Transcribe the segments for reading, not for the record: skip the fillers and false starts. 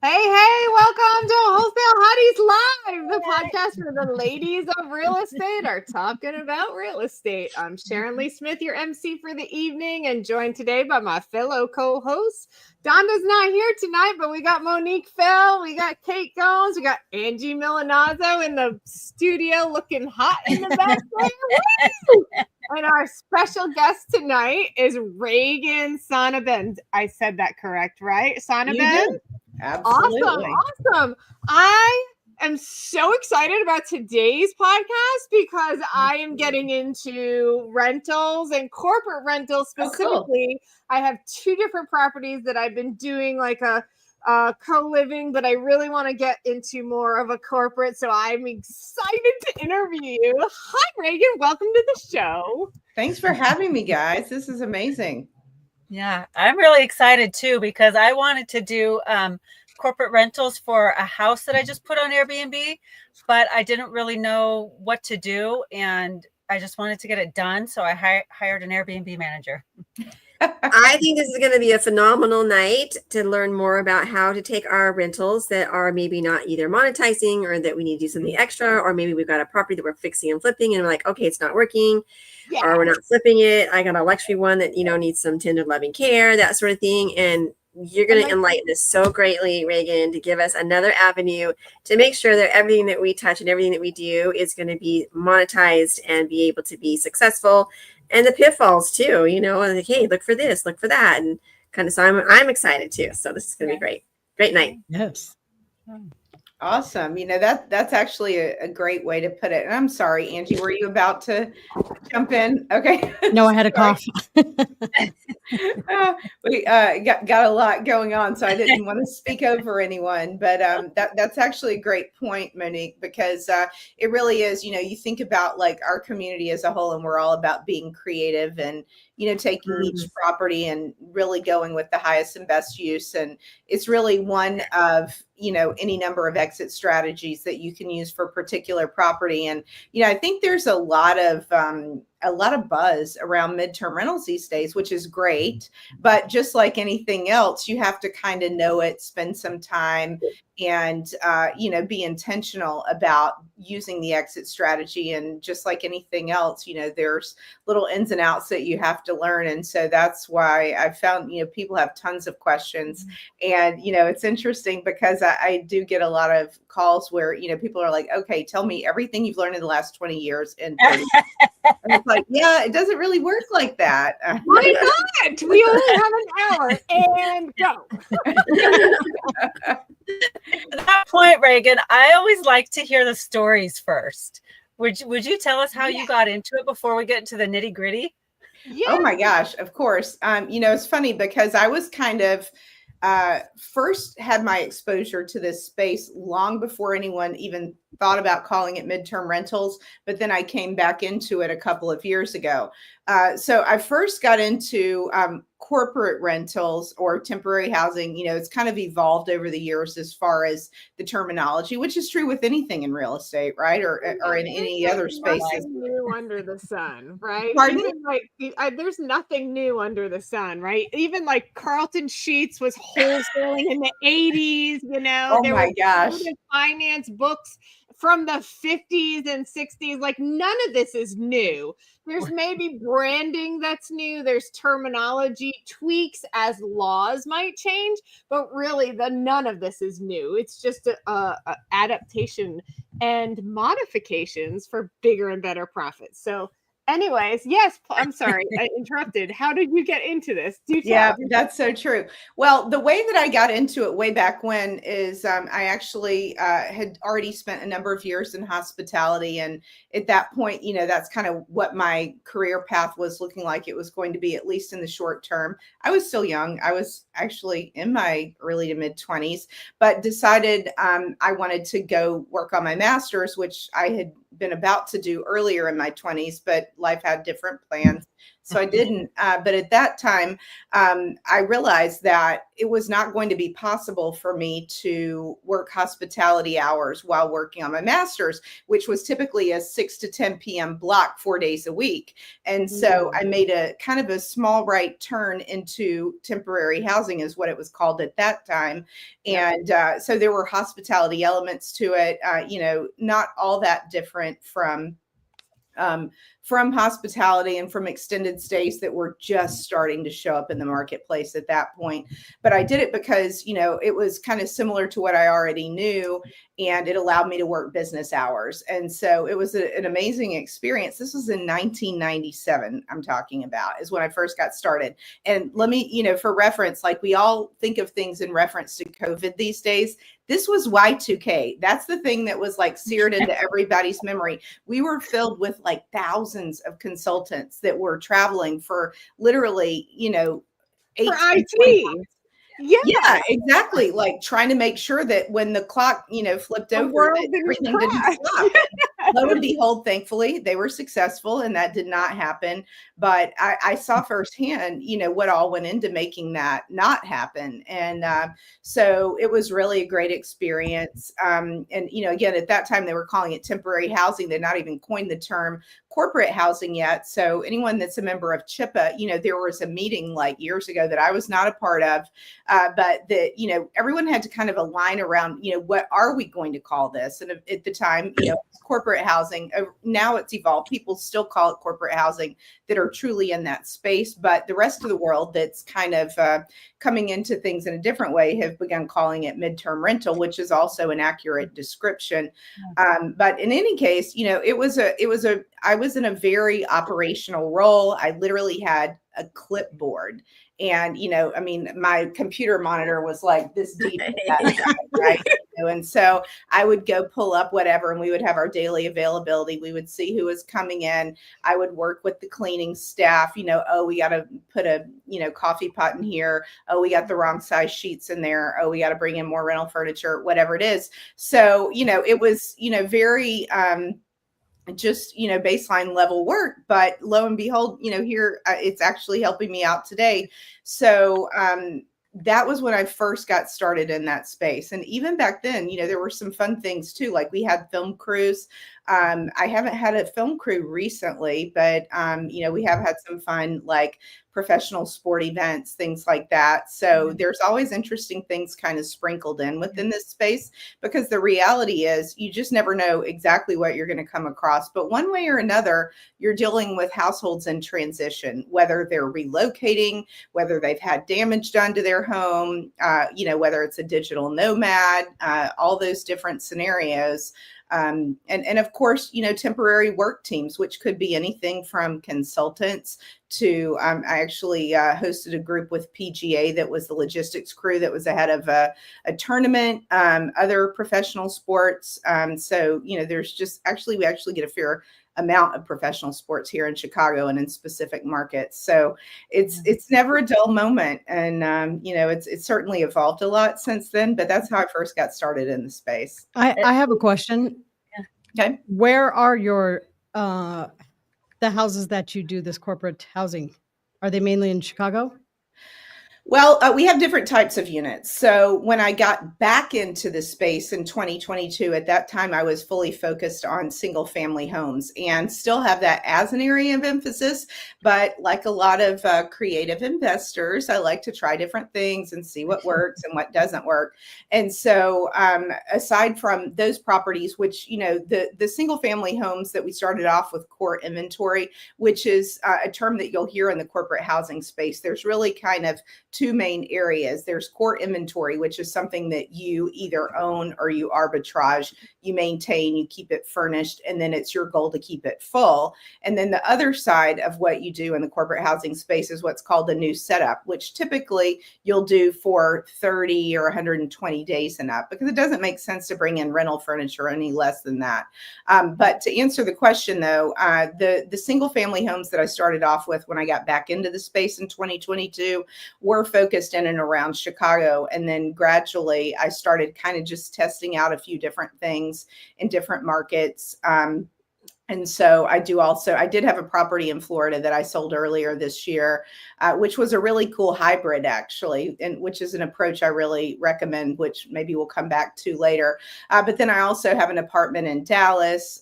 Hey, welcome to Wholesale Hotties Live, the podcast where the ladies of real estate are talking about real estate. I'm Sharon Lee Smith, your MC for the evening, and joined today by my fellow co-hosts. Donda's not here tonight, but we got Monique Fell, we got Kate Gomes, we got Angie Milanazzo in the studio looking hot in the back there. And our special guest tonight is Reagan Sonnabend. I said that correct, right? Sonnabend? Absolutely. Awesome. I am so excited about today's podcast because I am getting into rentals and corporate rentals specifically. I have two different properties that I've been doing like a co-living, but I really want to get into more of a corporate. So I'm excited to interview you. Hi, Reagan. Welcome to the show. Thanks for having me, guys. This is amazing. Yeah, I'm really excited too because I wanted to do corporate rentals for a house that I just put on Airbnb, but I didn't really know what to do, and I just wanted to get it done. So I hired an Airbnb manager. I think this is going to be a phenomenal night to learn more about how to take our rentals that are maybe not either monetizing or that we need to do something extra, or maybe we've got a property that we're fixing and flipping and we're like, okay, it's not working, or we're not flipping it. I got a luxury one that, needs some tender loving care, that sort of thing. And you're going to enlighten us so greatly, Reagan, to give us another avenue to make sure that everything that we touch and everything that we do is going to be monetized and be able to be successful. And the pitfalls too, like, hey, look for this, look for that. And kind of, so I'm excited too. So this is going to be great. Great night. Yes. Awesome. That's actually a great way to put it. And I'm sorry, Angie, were you about to jump in? Okay. No, I had a cough. We got a lot going on, so I didn't want to speak over anyone. But that's actually a great point, Monique, because it really is, you think about like our community as a whole, and we're all about being creative and, taking each property and really going with the highest and best use. And it's really one of, any number of exit strategies that you can use for a particular property. And, I think there's a lot of buzz around midterm rentals these days, which is great. But just like anything else, you have to kind of know it, spend some time, and, be intentional about using the exit strategy. And just like anything else, there's little ins and outs that you have to learn. And so that's why I found, people have tons of questions. And, it's interesting because I do get a lot of calls where, people are like, okay, tell me everything you've learned in the last 20 years. And it's like, yeah, it doesn't really work like that. Why not? We only have an hour and go. At that point, Reagan, I always like to hear the stories first. Would you tell us how you got into it before we get into the nitty gritty? Yeah. Oh my gosh, of course. It's funny because I was kind of first had my exposure to this space long before anyone even thought about calling it midterm rentals. But then I came back into it a couple of years ago. So I first got into corporate rentals or temporary housing. It's kind of evolved over the years as far as the terminology, which is true with anything in real estate, right? Or in any other spaces. Nothing new under the sun, right? Pardon? Even there's nothing new under the sun, right? Even like Carlton Sheets was wholesaling in the 80s, Oh my gosh. Finance books from the 50s and 60s. Like none of this is new. There's maybe branding that's new. There's terminology tweaks as laws might change, but really none of this is new. It's just a adaptation and modifications for bigger and better profits. So anyways, yes, I'm sorry, I interrupted. How did you get into this? Yeah, that's so true. Well, the way that I got into it way back when is I actually had already spent a number of years in hospitality. And at that point, that's kind of what my career path was looking like. It was going to be, at least in the short term. I was still young. I was actually in my early to mid 20s, but decided I wanted to go work on my master's, which I had been about to do earlier in my 20s, but life had different plans. So I didn't. But at that time, I realized that it was not going to be possible for me to work hospitality hours while working on my master's, which was typically a 6 to 10 p.m. block 4 days a week. And so I made a kind of a small right turn into temporary housing is what it was called at that time. And so there were hospitality elements to it, not all that different from hospitality and from extended stays that were just starting to show up in the marketplace at that point. But I did it because, it was kind of similar to what I already knew, and it allowed me to work business hours. And so it was an amazing experience. This was in 1997, I'm talking about, is when I first got started. And let me, for reference, like we all think of things in reference to COVID these days. This was Y2K. That's the thing that was like seared into everybody's memory. We were filled with like thousands of consultants that were traveling for literally, 8 For IT. Yeah, exactly. Like trying to make sure that when the clock, flipped over, that everything didn't stop. Lo and behold, thankfully, they were successful, and that did not happen. But I saw firsthand, what all went into making that not happen. And so it was really a great experience. And, again, at that time, they were calling it temporary housing. They'd not even coined the term corporate housing yet. So anyone that's a member of CHIPA, there was a meeting like years ago that I was not a part of, but that, everyone had to kind of align around, what are we going to call this? And at the time, corporate housing. Now it's evolved. People still call it corporate housing that are truly in that space. But the rest of the world that's kind of coming into things in a different way have begun calling it midterm rental, which is also an accurate description. But in any case, I was in a very operational role. I literally had a clipboard. And, my computer monitor was like this deep, right? And so I would go pull up whatever, and we would have our daily availability. We would see who was coming in. I would work with the cleaning staff, we got to put a, coffee pot in here. Oh, we got the wrong size sheets in there. Oh, we got to bring in more rental furniture, whatever it is. So, it was, very, just, baseline level work, but lo and behold, here it's actually helping me out today. So, that was when I first got started in that space. And even back then, there were some fun things too. Like we had film crews. I haven't had a film crew recently, but, we have had some fun, like professional sport events, things like that. So there's always interesting things kind of sprinkled in within this space, because the reality is you just never know exactly what you're going to come across. But one way or another, you're dealing with households in transition, whether they're relocating, whether they've had damage done to their home, whether it's a digital nomad, all those different scenarios. And of course, temporary work teams, which could be anything from consultants to, I actually hosted a group with PGA that was the logistics crew that was ahead of a tournament, other professional sports. So, there's just we actually get a fair amount of professional sports here in Chicago and in specific markets. So it's never a dull moment. And, it's certainly evolved a lot since then, but that's how I first got started in the space. I have a question. Okay. Where are your, the houses that you do this corporate housing? Are they mainly in Chicago? Well, we have different types of units. So when I got back into the space in 2022, at that time, I was fully focused on single family homes and still have that as an area of emphasis. But like a lot of creative investors, I like to try different things and see what works and what doesn't work. And so aside from those properties, which, the single family homes that we started off with core inventory, which is a term that you'll hear in the corporate housing space, there's really kind of two main areas. There's core inventory, which is something that you either own or you arbitrage, you maintain, you keep it furnished, and then it's your goal to keep it full. And then the other side of what you do in the corporate housing space is what's called the new setup, which typically you'll do for 30 or 120 days and up, because it doesn't make sense to bring in rental furniture any less than that. But to answer the question though, the single family homes that I started off with when I got back into the space in 2022 were focused in and around Chicago. And then gradually I started kind of just testing out a few different things in different markets. And so I did have a property in Florida that I sold earlier this year, which was a really cool hybrid actually, and which is an approach I really recommend, which maybe we'll come back to later. But then I also have an apartment in Dallas.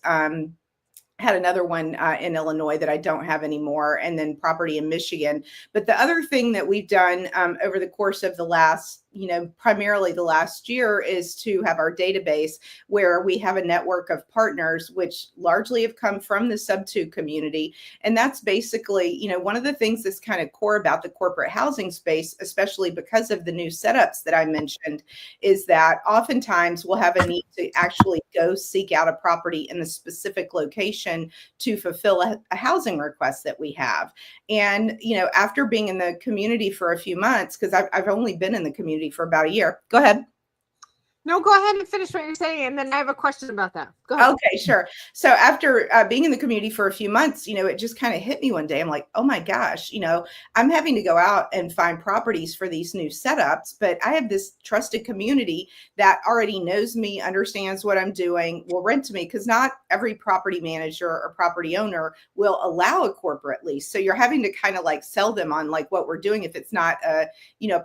Had another one in Illinois that I don't have anymore, and then property in Michigan. But the other thing that we've done over the course of the last, primarily the last year, is to have our database where we have a network of partners, which largely have come from the sub-2 community. And that's basically, one of the things that's kind of core about the corporate housing space, especially because of the new setups that I mentioned, is that oftentimes we'll have a need to actually go seek out a property in a specific location to fulfill a housing request that we have. And, after being in the community for a few months, because I've only been in the community for about a year. Go ahead. No, go ahead and finish what you're saying, and then I have a question about that. Go ahead. Okay, sure. So after being in the community for a few months, it just kind of hit me one day. I'm like, oh my gosh, I'm having to go out and find properties for these new setups, but I have this trusted community that already knows me, understands what I'm doing, will rent to me, because not every property manager or property owner will allow a corporate lease. So you're having to kind of like sell them on like what we're doing if it's not a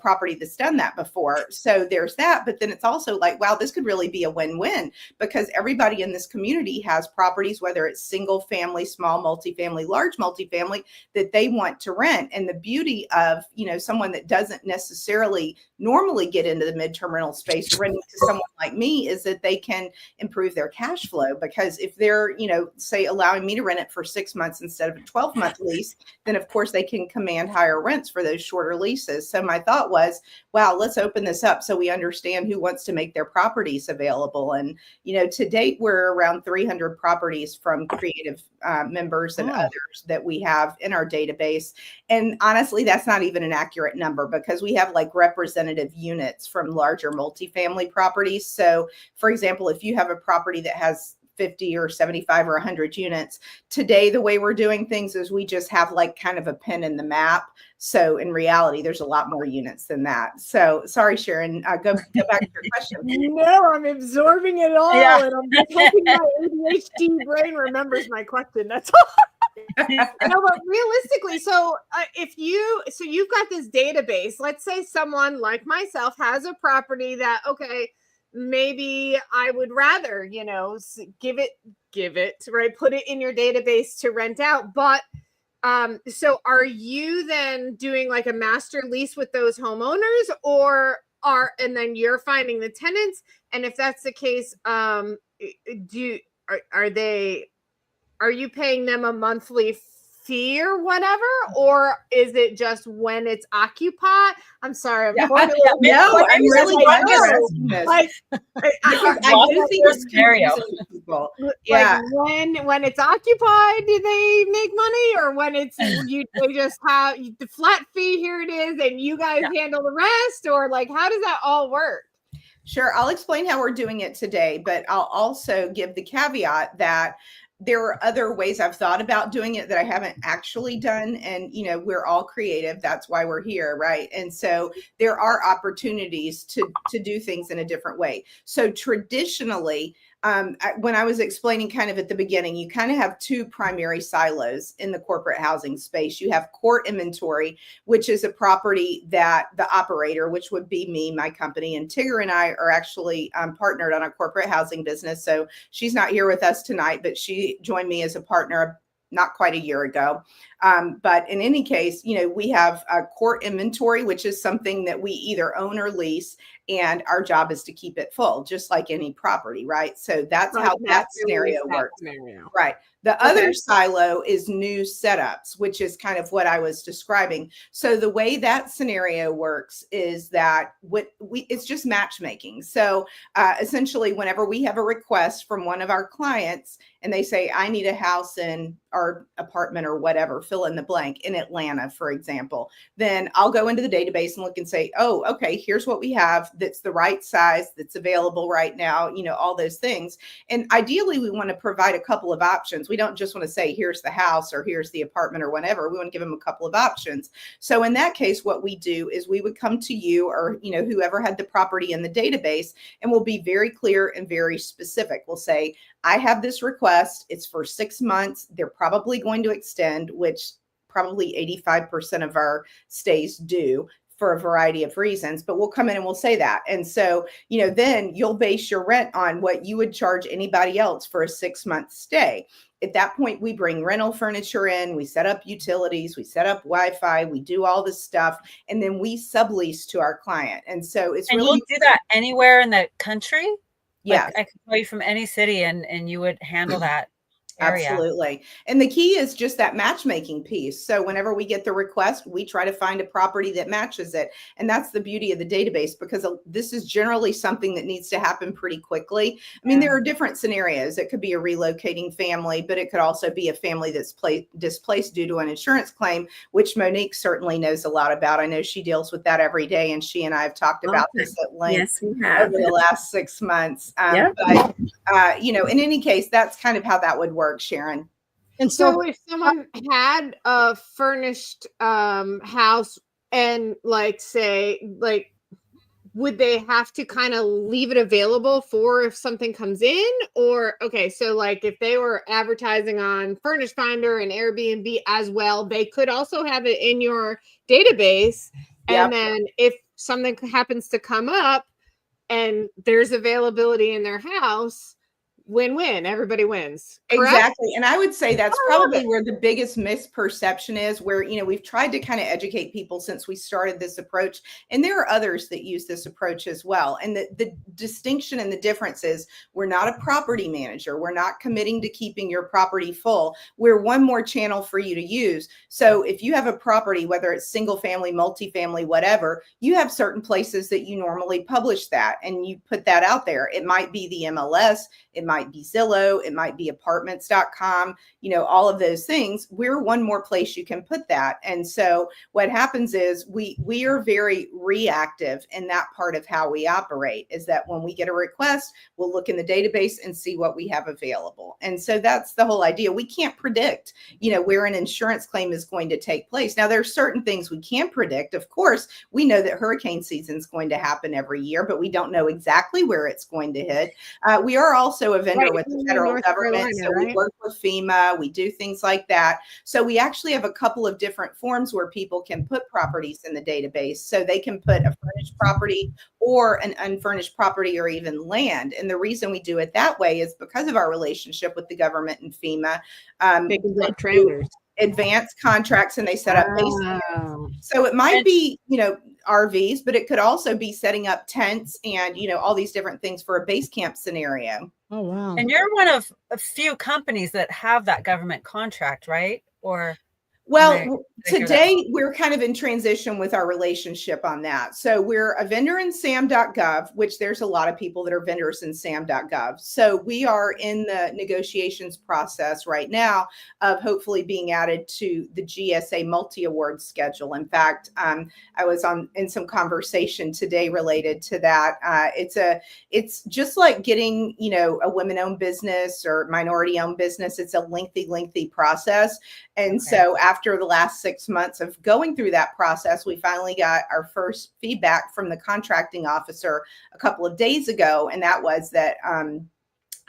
property that's done that before. So there's that, but then it's also like, wow, this could really be a win-win, because everybody in this community has properties, whether it's single family, small multifamily, large multifamily, that they want to rent. And the beauty of, someone that doesn't necessarily normally get into the midterm rental space renting to someone like me is that they can improve their cash flow, because if they're, say allowing me to rent it for 6 months instead of a 12-month lease, then of course they can command higher rents for those shorter leases. So my thought was, wow, let's open this up so we understand who wants to make their properties available. And, to date, we're around 300 properties from creative members and others that we have in our database. And honestly, that's not even an accurate number, because we have like representative units from larger multifamily properties. So for example, if you have a property that has 50 or 75 or 100 units. Today, the way we're doing things is we just have like kind of a pin in the map. So in reality, there's a lot more units than that. So sorry, Sharon, go back to your question. No, I'm absorbing it all, and I'm just hoping my ADHD brain remembers my question. That's all. No, but realistically, so you've got this database. Let's say someone like myself has a property that, okay, maybe I would rather, give it, right? Put it in your database to rent out. But so are you then doing like a master lease with those homeowners, and then you're finding the tenants? And if that's the case, are you paying them a monthly fee or whatever, or is it just when it's occupied? I'm sorry. No, I'm really interested in this. Like, I do think it's scenario. People. Yeah. Like when it's occupied, do they make money, or when it's they just have the flat fee? Here it is, and you guys handle the rest, or like how does that all work? Sure, I'll explain how we're doing it today, but I'll also give the caveat that there are other ways I've thought about doing it that I haven't actually done. And, we're all creative. That's why we're here. Right. And so there are opportunities to do things in a different way. So traditionally, when I was explaining kind of at the beginning, you kind of have two primary silos in the corporate housing space. You have core inventory, which is a property that the operator, which would be me, my company, and Tigger and I are actually partnered on a corporate housing business. So she's not here with us tonight, but she joined me as a partner not quite a year ago. But in any case, we have a core inventory, which is something that we either own or lease, and our job is to keep it full, just like any property, right? So that's how that scenario works. Right. The other silo is new setups, which is kind of what I was describing. So the way that scenario works is that it's just matchmaking. So essentially, whenever we have a request from one of our clients and they say, I need a house in our apartment or whatever, fill in the blank, in Atlanta, for example, then I'll go into the database and look and say, oh, okay, here's what we have. that's the right size, that's available right now, all those things. And ideally, we want to provide a couple of options. We don't just want to say, here's the house or here's the apartment or whatever. We want to give them a couple of options. So in that case, what we do is we would come to you or, whoever had the property in the database, and we'll be very clear and very specific. We'll say, I have this request. It's for 6 months. They're probably going to extend, which probably 85% of our stays do for a variety of reasons, but we'll come in and we'll say that. And so, then you'll base your rent on what you would charge anybody else for a 6-month stay. At that point, we bring rental furniture in, we set up utilities, we set up Wi-Fi, we do all this stuff, and then we sublease to our client. And so it's and really— you'll do that anywhere in the country? Yeah. Like I could call you from any city and you would handle that area. Absolutely. And the key is just that matchmaking piece. So whenever we get the request, we try to find a property that matches it. And that's the beauty of the database, because this is generally something that needs to happen pretty quickly. I mean, there are different scenarios. It could be a relocating family, but it could also be a family that's displaced due to an insurance claim, which Monique certainly knows a lot about. I know she deals with that every day, and she and I have talked about this at length. Yes, we have. Over the last 6 months. Yep. But, in any case, that's kind of how that would work, Sharon. And So if someone had a furnished house and would they have to kind of leave it available for if something comes in? Or, okay, so like if they were advertising on Furnish Finder and Airbnb as well, they could also have it in your database. And then if something happens to come up and there's availability in their house, win-win, everybody wins. Correct? Exactly. And I would say that's probably where the biggest misperception is, where, we've tried to kind of educate people since we started this approach. And there are others that use this approach as well. And the distinction and the difference is we're not a property manager. We're not committing to keeping your property full. We're one more channel for you to use. So if you have a property, whether it's single family, multifamily, whatever, you have certain places that you normally publish that and you put that out there. It might be the MLS. It might be Zillow, it might be apartments.com, all of those things. We're one more place you can put that. And so what happens is we are very reactive in that part of how we operate, is that when we get a request, we'll look in the database and see what we have available. And so that's the whole idea. We can't predict, where an insurance claim is going to take place. Now, there are certain things we can predict. Of course, we know that hurricane season is going to happen every year, but we don't know exactly where it's going to hit. We are also a vendor with the federal government. So we work with FEMA, we do things like that. So we actually have a couple of different forms where people can put properties in the database. So they can put a furnished property or an unfurnished property or even land. And the reason we do it that way is because of our relationship with the government and FEMA. They can drop trailers. Advanced contracts, and they set up base camps. So it might be, RVs, but it could also be setting up tents and, all these different things for a base camp scenario. Oh, wow. And you're one of a few companies that have that government contract, right? Or well, today we're kind of in transition with our relationship on that. So we're a vendor in sam.gov, which there's a lot of people that are vendors in sam.gov. So we are in the negotiations process right now of hopefully being added to the GSA multi-award schedule. In fact, I was in some conversation today related to that. It's just like getting, a women-owned business or minority-owned business. It's a lengthy process. And so after the last 6 months of going through that process, we finally got our first feedback from the contracting officer a couple of days ago. And that was that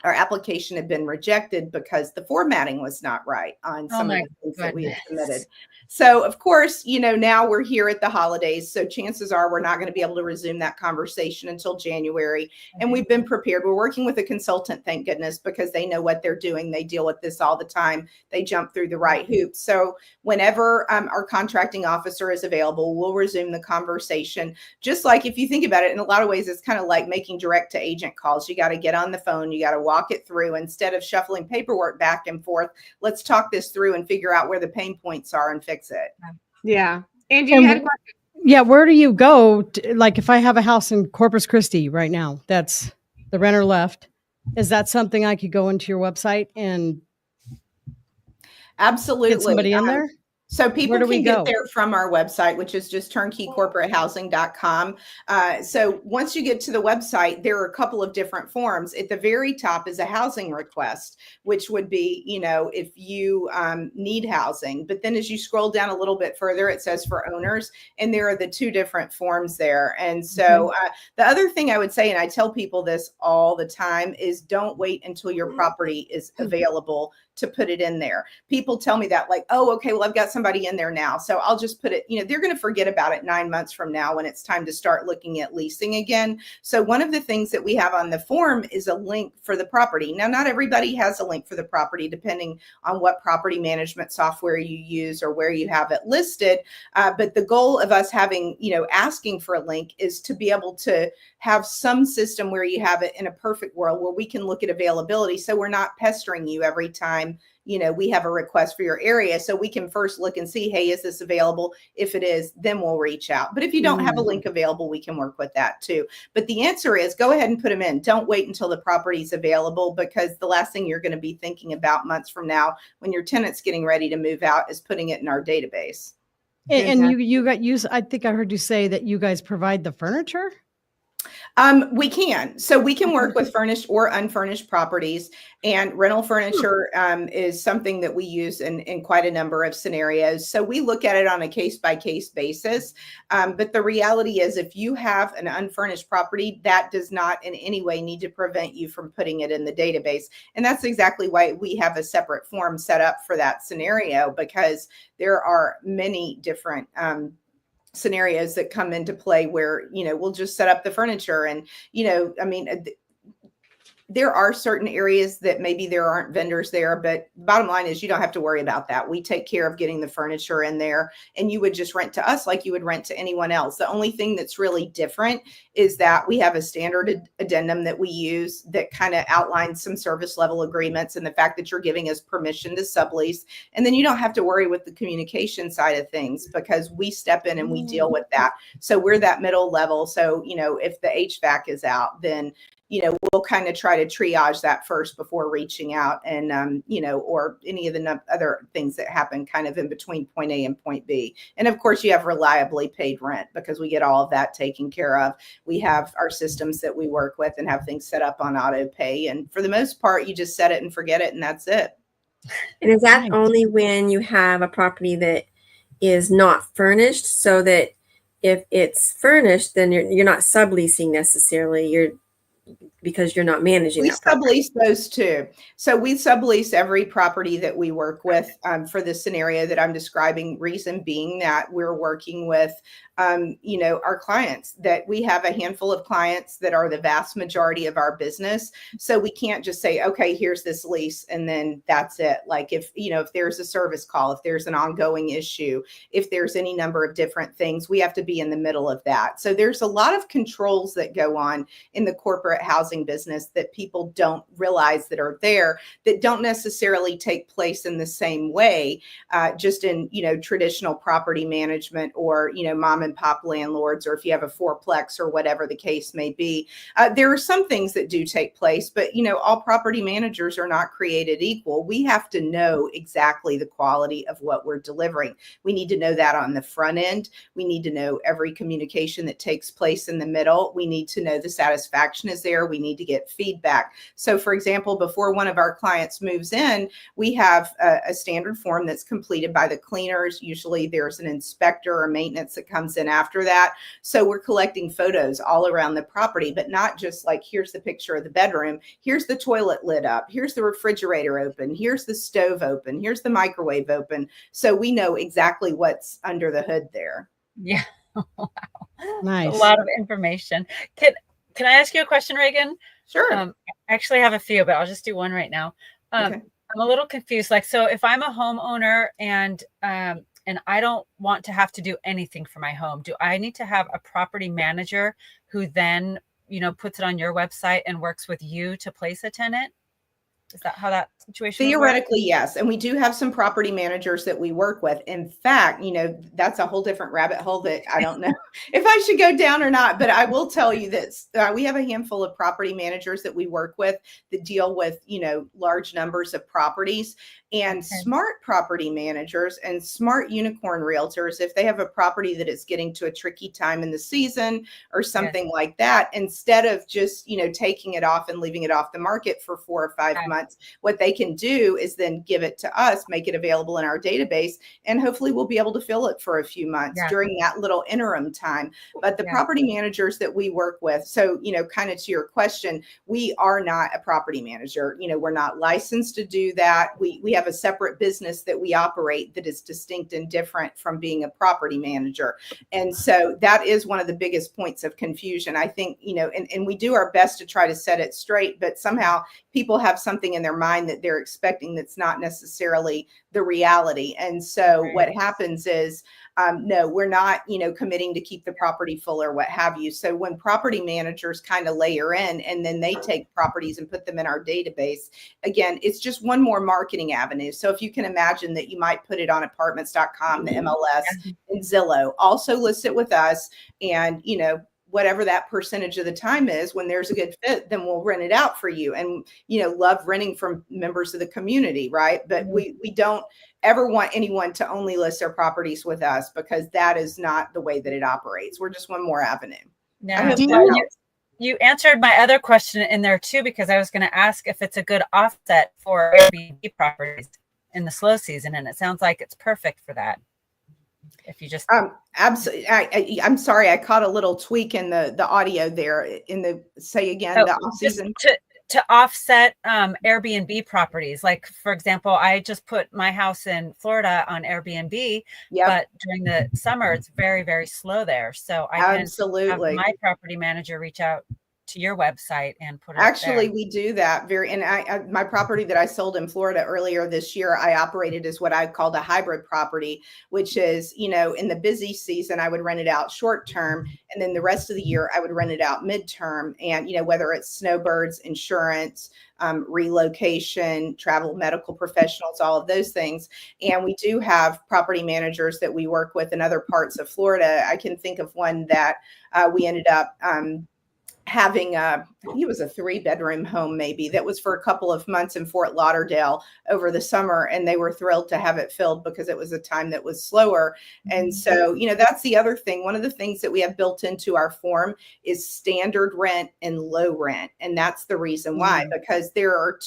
our application had been rejected because the formatting was not right on some of the things that we had submitted. So, of course, now we're here at the holidays. So chances are we're not going to be able to resume that conversation until January. And we've been prepared. We're working with a consultant, thank goodness, because they know what they're doing. They deal with this all the time. They jump through the right hoops. So whenever our contracting officer is available, we'll resume the conversation. Just like if you think about it, in a lot of ways, it's kind of like making direct to agent calls. You got to get on the phone. You got to walk it through instead of shuffling paperwork back and forth. Let's talk this through and figure out where the pain points are and fix it. Yeah. Angie, you had a question? Yeah. Where do you go? Like if I have a house in Corpus Christi right now, that's the renter left. Is that something I could go into your website and absolutely get somebody in there? So people Where do we can get go? there from our website, which is just turnkeycorporatehousing.com. So once you get to the website, there are a couple of different forms. At the very top is a housing request, which would be, if you need housing. But then as you scroll down a little bit further, it says for owners, and there are the two different forms there. And so the other thing I would say, and I tell people this all the time, is don't wait until your property is available to put it in there. People tell me that, like, oh, okay, well, I've got somebody in there now, so I'll just put it, they're going to forget about it 9 months from now when it's time to start looking at leasing again. So one of the things that we have on the form is a link for the property. Now, not everybody has a link for the property, depending on what property management software you use or where you have it listed. But the goal of us having, asking for a link is to be able to have some system where you have it in a perfect world where we can look at availability. So we're not pestering you every time, we have a request for your area. So we can first look and see, hey, is this available? If it is, then we'll reach out. But if you don't have a link available, we can work with that too. But the answer is go ahead and put them in. Don't wait until the property is available, because the last thing you're going to be thinking about months from now when your tenant's getting ready to move out is putting it in our database. And I think I heard you say that you guys provide the furniture. We can. So we can work with furnished or unfurnished properties, and rental furniture is something that we use in quite a number of scenarios. So we look at it on a case-by-case basis. But the reality is, if you have an unfurnished property, that does not in any way need to prevent you from putting it in the database. And that's exactly why we have a separate form set up for that scenario, because there are many different scenarios that come into play where, we'll just set up the furniture and, there are certain areas that maybe there aren't vendors there, but bottom line is you don't have to worry about that. We take care of getting the furniture in there, and you would just rent to us like you would rent to anyone else. The only thing that's really different is that we have a standard addendum that we use that kind of outlines some service level agreements and the fact that you're giving us permission to sublease. And then you don't have to worry with the communication side of things, because we step in and we deal with that. So we're that middle level. So, if the HVAC is out, then we'll kind of try to triage that first before reaching out and, or any of the other things that happen kind of in between point A and point B. And of course, you have reliably paid rent, because we get all of that taken care of. We have our systems that we work with and have things set up on auto pay. And for the most part, you just set it and forget it, and that's it. And is that only when you have a property that is not furnished? So that if it's furnished, then you're not subleasing necessarily. Because you're not managing. We sublease those too. So we sublease every property that we work with for the scenario that I'm describing. Reason being that we're working with, our clients, that we have a handful of clients that are the vast majority of our business. So we can't just say, okay, here's this lease, and then that's it. Like if there's a service call, if there's an ongoing issue, if there's any number of different things, we have to be in the middle of that. So there's a lot of controls that go on in the corporate housing business that people don't realize that are there, that don't necessarily take place in the same way, just in, traditional property management or, mom and pop landlords, or if you have a fourplex or whatever the case may be. There are some things that do take place, but, all property managers are not created equal. We have to know exactly the quality of what we're delivering. We need to know that on the front end. We need to know every communication that takes place in the middle. We need to know the satisfaction is there. We need to get feedback. So for example, before one of our clients moves in, we have a standard form that's completed by the cleaners. Usually there's an inspector or maintenance that comes in after that. So we're collecting photos all around the property, but not just like, here's the picture of the bedroom. Here's the toilet lit up. Here's the refrigerator open. Here's the stove open. Here's the microwave open. So we know exactly what's under the hood there. Yeah. Wow. Nice. A lot of information. Can I ask you a question, Reagan? Sure. I actually have a few, but I'll just do one right now. Okay. I'm a little confused. Like, so if I'm a homeowner and I don't want to have to do anything for my home, do I need to have a property manager who then, puts it on your website and works with you to place a tenant? Is that how that's situation? would work? Theoretically, yes. And we do have some property managers that we work with. In fact, that's a whole different rabbit hole that I don't know if I should go down or not. But I will tell you that we have a handful of property managers that we work with that deal with, large numbers of properties. And smart property managers and smart unicorn realtors, if they have a property that is getting to a tricky time in the season or something like that, instead of just, taking it off and leaving it off the market for 4 or 5 months, what they can do is then give it to us, make it available in our database, and hopefully we'll be able to fill it for a few months during that little interim time. But the property managers that we work with, so, kind of to your question, we are not a property manager. We're not licensed to do that. We have a separate business that we operate that is distinct and different from being a property manager. And so that is one of the biggest points of confusion, I think, and we do our best to try to set it straight, but somehow people have something in their mind that they're expecting that's not necessarily the reality. And so what happens is, no, we're not, committing to keep the property full or what have you. So when property managers kind of layer in and then they take properties and put them in our database, again, it's just one more marketing avenue. So if you can imagine that you might put it on apartments.com, the MLS, and Zillow, also list it with us. And, whatever that percentage of the time is, when there's a good fit, then we'll rent it out for you. And, love renting from members of the community, right? But we don't ever want anyone to only list their properties with us, because that is not the way that it operates. We're just one more avenue. Yeah. You answered my other question in there too, because I was going to ask if it's a good offset for Airbnb properties in the slow season. And it sounds like it's perfect for that. If you just absolutely, I'm sorry, I caught a little tweak in the audio there. Say again, the off season to offset Airbnb properties. Like, for example, I just put my house in Florida on Airbnb, but during the summer it's very, very slow there. So I can have my property manager reach out to your website and put it Actually, there. we do that my property that I sold in Florida earlier this year, I operated as what I called a hybrid property, which is, in the busy season, I would rent it out short term. And then the rest of the year, I would rent it out midterm. And, whether it's snowbirds, insurance, relocation, travel, medical professionals, all of those things. And we do have property managers that we work with in other parts of Florida. I can think of one that we ended up having it was a 3-bedroom home, maybe, that was for a couple of months in Fort Lauderdale over the summer. And they were thrilled to have it filled because it was a time that was slower. And so, that's the other thing. One of the things that we have built into our form is standard rent and low rent. And that's the reason why, because there are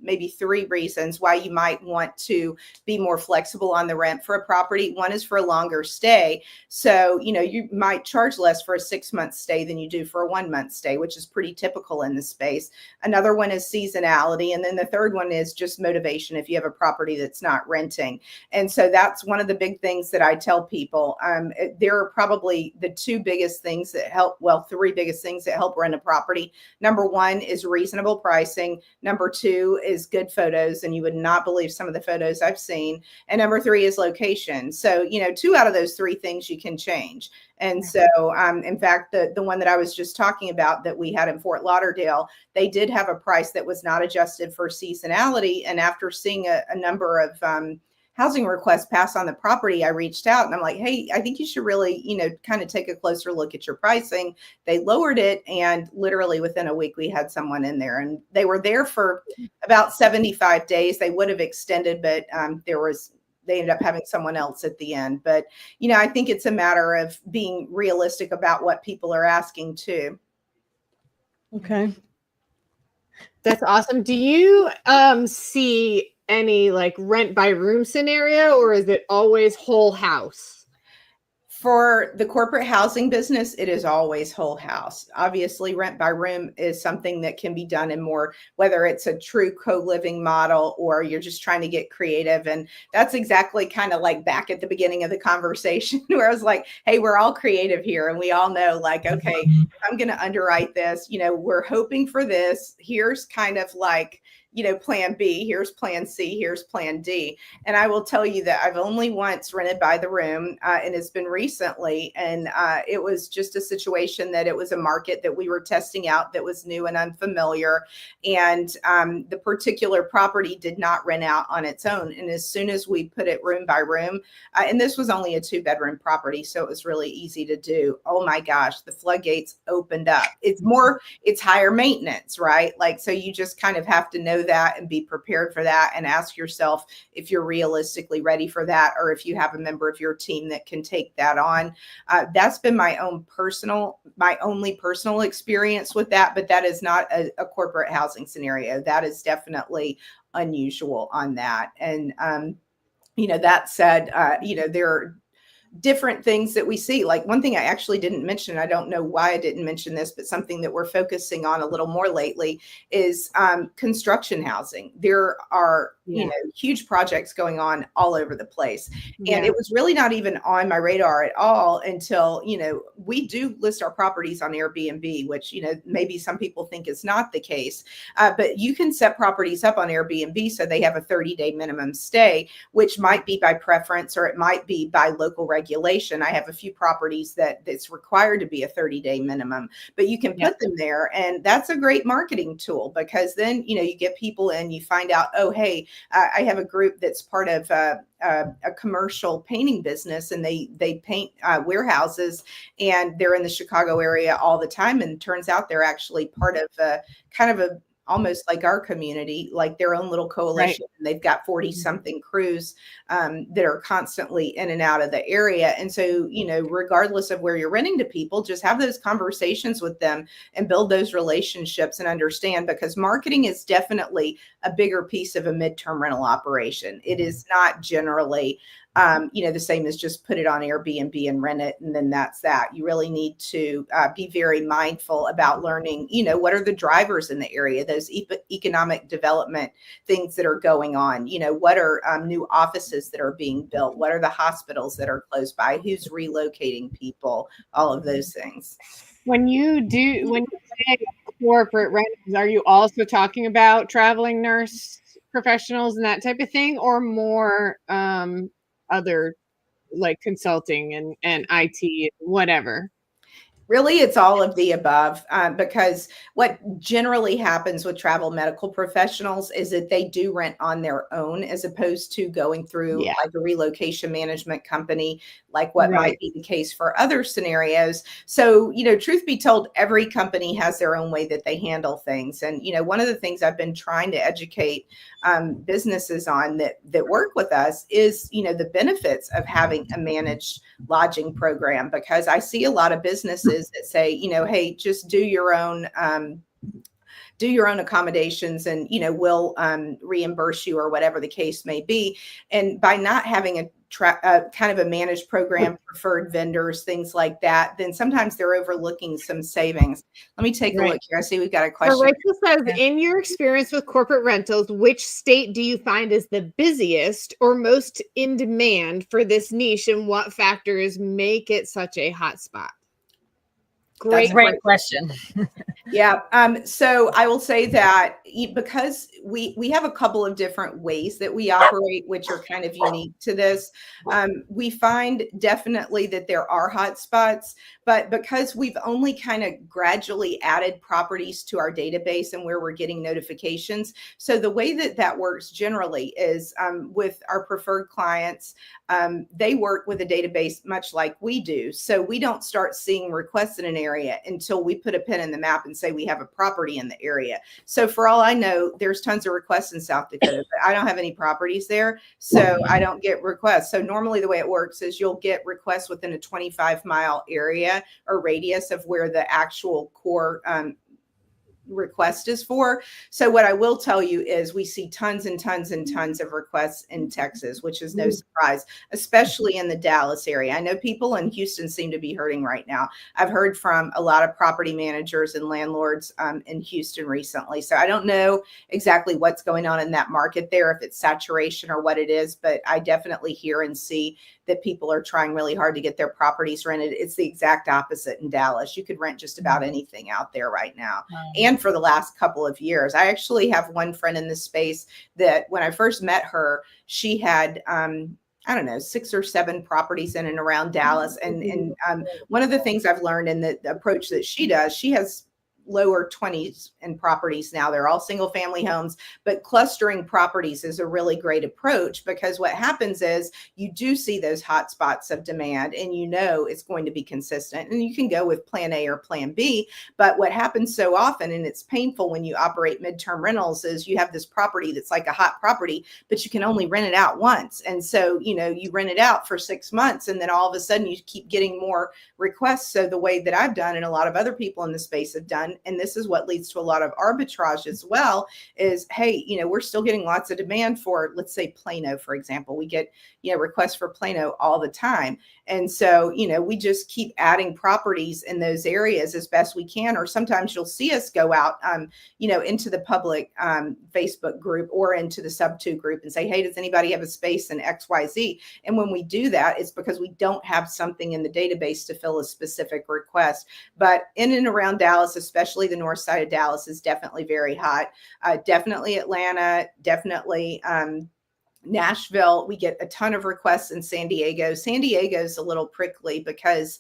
maybe 3 reasons why you might want to be more flexible on the rent for a property. One is for a longer stay. So, you might charge less for a 6-month stay than you do for a 1-month stay, which is pretty typical in the space. Another one is seasonality. And then the third one is just motivation if you have a property that's not renting. And so that's one of the big things that I tell people. There are probably the 3 biggest things that help rent a property. Number 1 is reasonable pricing. Number 2 is good photos, and you would not believe some of the photos I've seen. And number 3 is location. So, 2 out of those 3 things you can change. And so, in fact, the one that I was just talking about that we had in Fort Lauderdale, they did have a price that was not adjusted for seasonality. And after seeing a number of housing requests pass on the property, I reached out and I'm like, hey, I think you should really, kind of take a closer look at your pricing. They lowered it. And literally within a week, we had someone in there, and they were there for about 75 days. They would have extended, but they ended up having someone else at the end. But, I think it's a matter of being realistic about what people are asking too. Okay. That's awesome. Do you see any like rent by room scenario, or is it always whole house? For the corporate housing business, it is always whole house. Obviously, rent by room is something that can be done in more, whether it's a true co-living model or you're just trying to get creative. And that's exactly kind of like back at the beginning of the conversation where I was like, hey, we're all creative here. And we all know, like, okay, I'm going to underwrite this. We're hoping for this. Here's kind of like, plan B, here's plan C, here's plan D. And I will tell you that I've only once rented by the room, and it's been recently. And it was just a situation that it was a market that we were testing out that was new and unfamiliar. And the particular property did not rent out on its own. And as soon as we put it room by room, and this was only a 2-bedroom property, so it was really easy to do. Oh my gosh, the floodgates opened up. It's higher maintenance, right? Like, so you just kind of have to know that and be prepared for that, and ask yourself if you're realistically ready for that, or if you have a member of your team that can take that on. That's been my only personal experience with that, but that is not a corporate housing scenario. That is definitely unusual on that. And, that said, there are different things that we see. Like, one thing I actually didn't mention, I don't know why I didn't mention this, but something that we're focusing on a little more lately is construction housing. There are, huge projects going on all over the place. And it was really not even on my radar at all until, we do list our properties on Airbnb, which, maybe some people think is not the case. But you can set properties up on Airbnb so they have a 30-day minimum stay, which might be by preference, or it might be by local regulation. I have a few properties that it's required to be a 30-day minimum, but you can put them there. And that's a great marketing tool, because then, you get people in, you find out, oh, hey, I have a group that's part of a commercial painting business, and they paint warehouses, and they're in the Chicago area all the time. And it turns out they're actually part of kind of almost like our community, like their own little coalition. Right. And they've got 40 something crews that are constantly in and out of the area. And so, regardless of where you're renting to people, just have those conversations with them and build those relationships and understand, because marketing is definitely a bigger piece of a midterm rental operation. It is not generally the same as just put it on Airbnb and rent it, and then that's that. You really need to be very mindful about learning, what are the drivers in the area, those economic development things that are going on, what are new offices that are being built, what are the hospitals that are close by, who's relocating people, all of those things. When you say corporate rentals, are you also talking about traveling nurse professionals and that type of thing, or more other, like consulting and IT, whatever? Really, it's all of the above, because what generally happens with travel medical professionals is that they do rent on their own, as opposed to going through like a relocation management company, like what might be the case for other scenarios. So, truth be told, every company has their own way that they handle things. And, one of the things I've been trying to educate businesses on that work with us is, the benefits of having a managed lodging program, because I see a lot of businesses that say, hey, just do your own accommodations, and we'll reimburse you, or whatever the case may be. And by not having a kind of a managed program, preferred vendors, things like that, then sometimes they're overlooking some savings. Let me take a look here. I see we've got a question. Rachel says, in your experience with corporate rentals, which state do you find is the busiest or most in demand for this niche, and what factors make it such a hot spot? Great question. Yeah. So I will say that because we have a couple of different ways that we operate, which are kind of unique to this, we find definitely that there are hot spots, but because we've only kind of gradually added properties to our database and where we're getting notifications. So the way that works generally is with our preferred clients, they work with a database much like we do. So we don't start seeing requests in an area until we put a pin in the map and say we have a property in the area. So for all I know, there's tons of requests in South Dakota, but I don't have any properties there, so I don't get requests. So normally the way it works is you'll get requests within a 25-mile area or radius of where the actual core request is for. So what I will tell you is we see tons and tons and tons of requests in Texas, which is no surprise, especially in the Dallas area. I know people in Houston seem to be hurting right now. I've heard from a lot of property managers and landlords in Houston recently. So I don't know exactly what's going on in that market there, if it's saturation or what it is, but I definitely hear and see that people are trying really hard to get their properties rented. It's the exact opposite in Dallas. You could rent just about anything out there right now. And for the last couple of years, I actually have one friend in this space that when I first met her, she had, I don't know, 6 or 7 properties in and around Dallas. And one of the things I've learned in the approach that she does, she has lower 20s in properties now. They're all single family homes, but clustering properties is a really great approach, because what happens is you do see those hot spots of demand and you know it's going to be consistent, and you can go with plan A or plan B. But what happens so often, and it's painful when you operate midterm rentals, is you have this property that's like a hot property, but you can only rent it out once. And so, you know, you rent it out for 6 months and then all of a sudden you keep getting more requests. So the way that I've done, and a lot of other people in the space have done, and this is what leads to a lot of arbitrage as well, is, hey, you know, we're still getting lots of demand for, let's say, Plano, for example. We get, you know, requests for Plano all the time. And so, you know, we just keep adding properties in those areas as best we can. Or sometimes you'll see us go out, you know, into the public Facebook group or into the Sub2 group and say, hey, does anybody have a space in XYZ? And when we do that, it's because we don't have something in the database to fill a specific request. But in and around Dallas, especially the north side of Dallas, is definitely very hot. Definitely Atlanta, definitely Nashville. We get a ton of requests in San Diego. San Diego's a little prickly because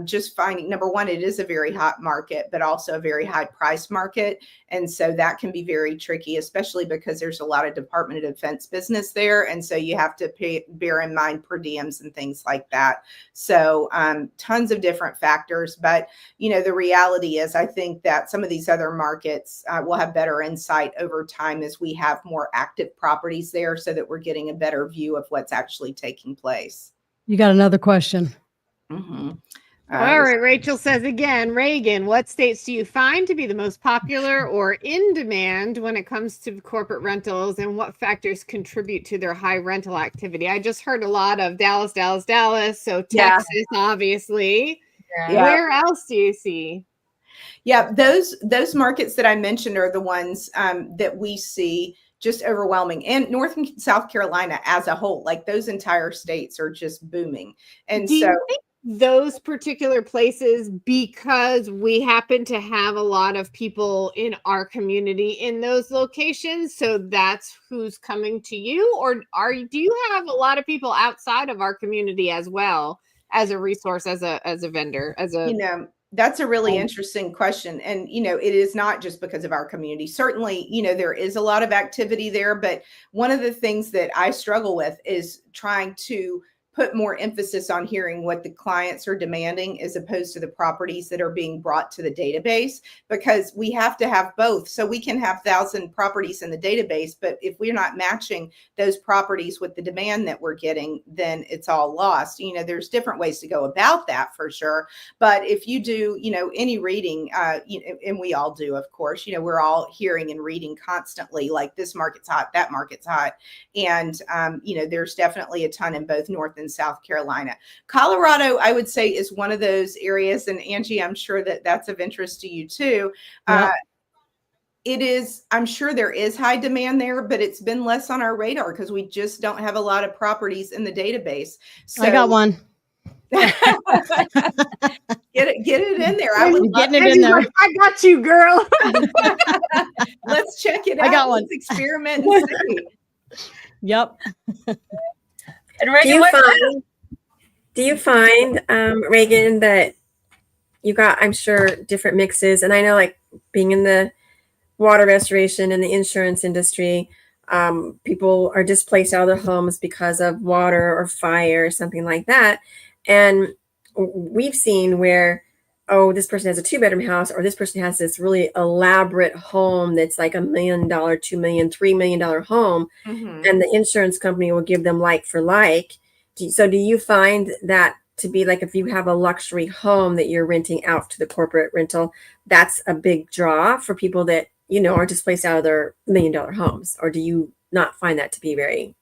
just finding, number one, it is a very hot market, but also a very high price market. And so that can be very tricky, especially because there's a lot of Department of Defense business there. And so you have to bear in mind per diems and things like that. So tons of different factors. But, you know, the reality is, I think that some of these other markets will have better insight over time as we have more active properties there, so that we're getting a better view of what's actually taking place. You got another question. Mm-hmm. All right. Rachel says again, Reagan, what states do you find to be the most popular or in demand when it comes to corporate rentals, and what factors contribute to their high rental activity? I just heard a lot of Dallas. So Texas, obviously. Yeah. Where else do you see? Yeah, those markets that I mentioned are the ones that we see just overwhelming. And North and South Carolina as a whole, like those entire states are just booming. And do you think those particular places, because we happen to have a lot of people in our community in those locations, so that's who's coming to you? Or do you have a lot of people outside of our community as well as a resource, as a vendor, you know, that's a really interesting question. And, you know, it is not just because of our community. Certainly, you know, there is a lot of activity there. But one of the things that I struggle with is trying to put more emphasis on hearing what the clients are demanding as opposed to the properties that are being brought to the database, because we have to have both. So we can have 1,000 properties in the database, but if we're not matching those properties with the demand that we're getting, then it's all lost. You know, there's different ways to go about that for sure. But if you do, you know, any reading, and we all do, of course, you know, we're all hearing and reading constantly, like this market's hot, that market's hot. And, you know, there's definitely a ton in both North and South Carolina. Colorado, I would say, is one of those areas. And Angie, I'm sure that that's of interest to you too. It is, I'm sure there is high demand there, but it's been less on our radar because we just don't have a lot of properties in the database. So I got one. get it in there. I would getting it in there. Like, I got you, girl. Let's check it out. I got one. Let's experiment and see. Yep. And Reagan, do you find, Reagan, that you got, I'm sure, different mixes? And I know, like, being in the water restoration and the insurance industry, people are displaced out of their homes because of water or fire or something like that. And we've seen where, oh, this person has a 2-bedroom house, or this person has this really elaborate home that's like $1 million, $2 million, $3 million home, and the insurance company will give them like for like. So do you find that to be like, if you have a luxury home that you're renting out to the corporate rental, that's a big draw for people that, you know, are displaced out of their $1 million homes? Or do you not find that to be very?